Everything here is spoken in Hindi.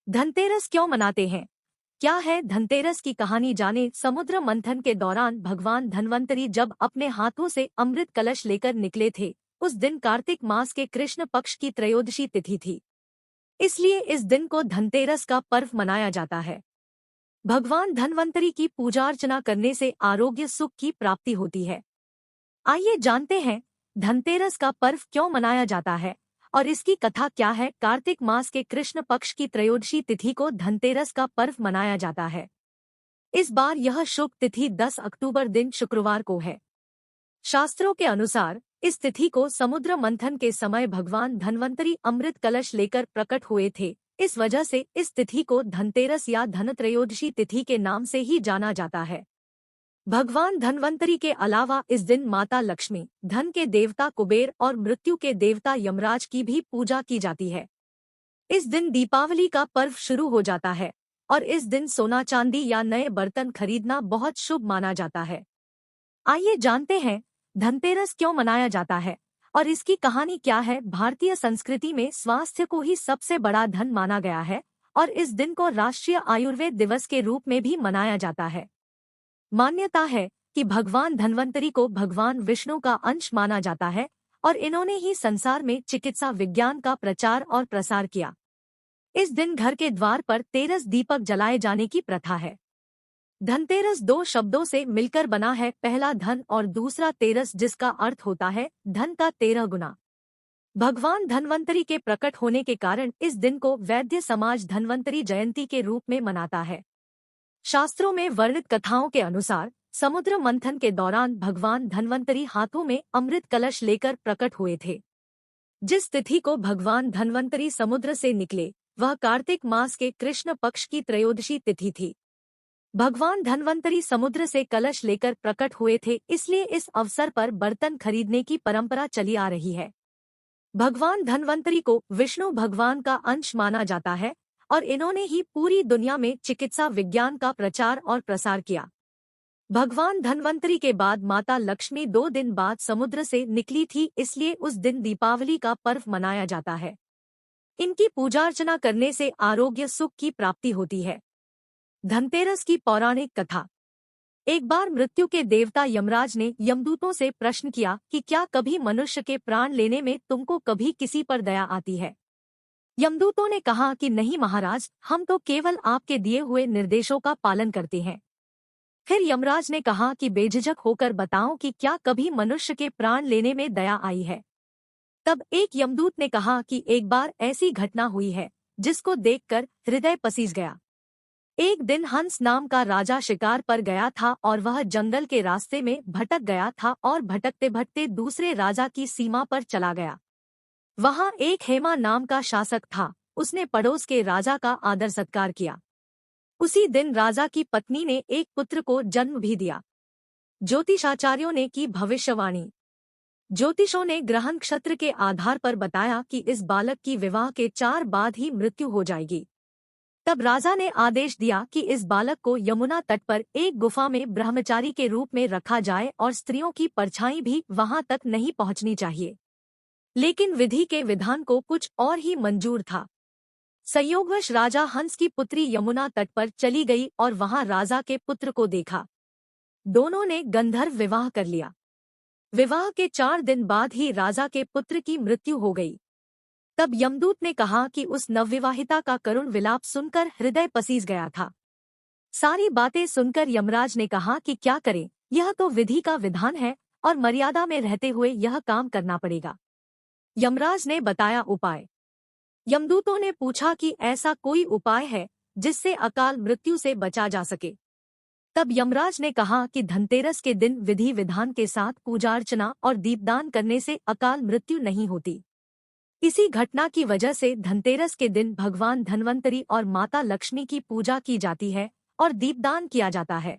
धनतेरस क्यों मनाते हैं? क्या है धनतेरस की कहानी जाने। समुद्र मंथन के दौरान भगवान धन्वंतरी जब अपने हाथों से अमृत कलश लेकर निकले थे, उस दिन कार्तिक मास के कृष्ण पक्ष की त्रयोदशी तिथि थी। इसलिए इस दिन को धनतेरस का पर्व मनाया जाता है। भगवान धन्वंतरी की पूजा अर्चना करने से आरोग्य सुख की प्राप्ति होती है। आइए जानते हैं धनतेरस का पर्व क्यों मनाया जाता है और इसकी कथा क्या है। कार्तिक मास के कृष्ण पक्ष की त्रयोदशी तिथि को धनतेरस का पर्व मनाया जाता है। इस बार यह शुभ तिथि 10 अक्टूबर दिन शुक्रवार को है। शास्त्रों के अनुसार इस तिथि को समुद्र मंथन के समय भगवान धन्वंतरी अमृत कलश लेकर प्रकट हुए थे। इस वजह से इस तिथि को धनतेरस या धनत्रयोदशी तिथि के नाम से ही जाना जाता है। भगवान धन्वंतरी के अलावा इस दिन माता लक्ष्मी, धन के देवता कुबेर और मृत्यु के देवता यमराज की भी पूजा की जाती है। इस दिन दीपावली का पर्व शुरू हो जाता है और इस दिन सोना चांदी या नए बर्तन खरीदना बहुत शुभ माना जाता है। आइए जानते हैं धनतेरस क्यों मनाया जाता है और इसकी कहानी क्या है। भारतीय संस्कृति में स्वास्थ्य को ही सबसे बड़ा धन माना गया है और इस दिन को राष्ट्रीय आयुर्वेद दिवस के रूप में भी मनाया जाता है। मान्यता है कि भगवान धन्वंतरी को भगवान विष्णु का अंश माना जाता है और इन्होंने ही संसार में चिकित्सा विज्ञान का प्रचार और प्रसार किया। इस दिन घर के द्वार पर तेरस दीपक जलाए जाने की प्रथा है। धनतेरस दो शब्दों से मिलकर बना है, पहला धन और दूसरा तेरस, जिसका अर्थ होता है धन का 13 गुना। भगवान धन्वंतरी के प्रकट होने के कारण इस दिन को वैद्य समाज धन्वंतरी जयंती के रूप में मनाता है। शास्त्रों में वर्णित कथाओं के अनुसार समुद्र मंथन के दौरान भगवान धन्वंतरी हाथों में अमृत कलश लेकर प्रकट हुए थे। जिस तिथि को भगवान धन्वंतरी समुद्र से निकले वह कार्तिक मास के कृष्ण पक्ष की त्रयोदशी तिथि थी। भगवान धन्वंतरी समुद्र से कलश लेकर प्रकट हुए थे, इसलिए इस अवसर पर बर्तन खरीदने की परंपरा चली आ रही है। भगवान धन्वंतरी को विष्णु भगवान का अंश माना जाता है और इन्होंने ही पूरी दुनिया में चिकित्सा विज्ञान का प्रचार और प्रसार किया। भगवान धन्वंतरी के बाद माता लक्ष्मी 2 दिन बाद समुद्र से निकली थी, इसलिए उस दिन दीपावली का पर्व मनाया जाता है। इनकी पूजा अर्चना करने से आरोग्य सुख की प्राप्ति होती है। धनतेरस की पौराणिक कथा। एक बार मृत्यु के देवता यमराज ने यमदूतों से प्रश्न किया कि क्या कभी मनुष्य के प्राण लेने में तुमको कभी किसी पर दया आती है। यमदूतों ने कहा कि नहीं महाराज, हम तो केवल आपके दिए हुए निर्देशों का पालन करते हैं। फिर यमराज ने कहा कि बेझिझक होकर बताओ कि क्या कभी मनुष्य के प्राण लेने में दया आई है। तब एक यमदूत ने कहा कि एक बार ऐसी घटना हुई है जिसको देखकर हृदय पसीज गया। एक दिन हंस नाम का राजा शिकार पर गया था और वह जंगल के रास्ते में भटक गया था और भटकते भटकते दूसरे राजा की सीमा पर चला गया। वहां एक हेमा नाम का शासक था। उसने पड़ोस के राजा का आदर सत्कार किया। उसी दिन राजा की पत्नी ने एक पुत्र को जन्म भी दिया। ज्योतिषाचार्यों ने की भविष्यवाणी। ज्योतिषों ने ग्रह नक्षत्र के आधार पर बताया कि इस बालक की विवाह के 4 बाद ही मृत्यु हो जाएगी। तब राजा ने आदेश दिया कि इस बालक को यमुना तट पर एक गुफा में ब्रह्मचारी के रूप में रखा जाए और स्त्रियों की परछाई भी वहां तक नहीं पहुंचनी चाहिए। लेकिन विधि के विधान को कुछ और ही मंजूर था। संयोगवश राजा हंस की पुत्री यमुना तट पर चली गई और वहां राजा के पुत्र को देखा। दोनों ने गंधर्व विवाह कर लिया। विवाह के 4 दिन बाद ही राजा के पुत्र की मृत्यु हो गई। तब यमदूत ने कहा कि उस नवविवाहिता का करुण विलाप सुनकर हृदय पसीज गया था। सारी बातें सुनकर यमराज ने कहा कि क्या करें, यह तो विधि का विधान है और मर्यादा में रहते हुए यह काम करना पड़ेगा। यमराज ने बताया उपाय। यमदूतों ने पूछा कि ऐसा कोई उपाय है जिससे अकाल मृत्यु से बचा जा सके। तब यमराज ने कहा कि धनतेरस के दिन विधि विधान के साथ पूजा अर्चना और दीपदान करने से अकाल मृत्यु नहीं होती। इसी घटना की वजह से धनतेरस के दिन भगवान धन्वंतरी और माता लक्ष्मी की पूजा की जाती है और दीपदान किया जाता है।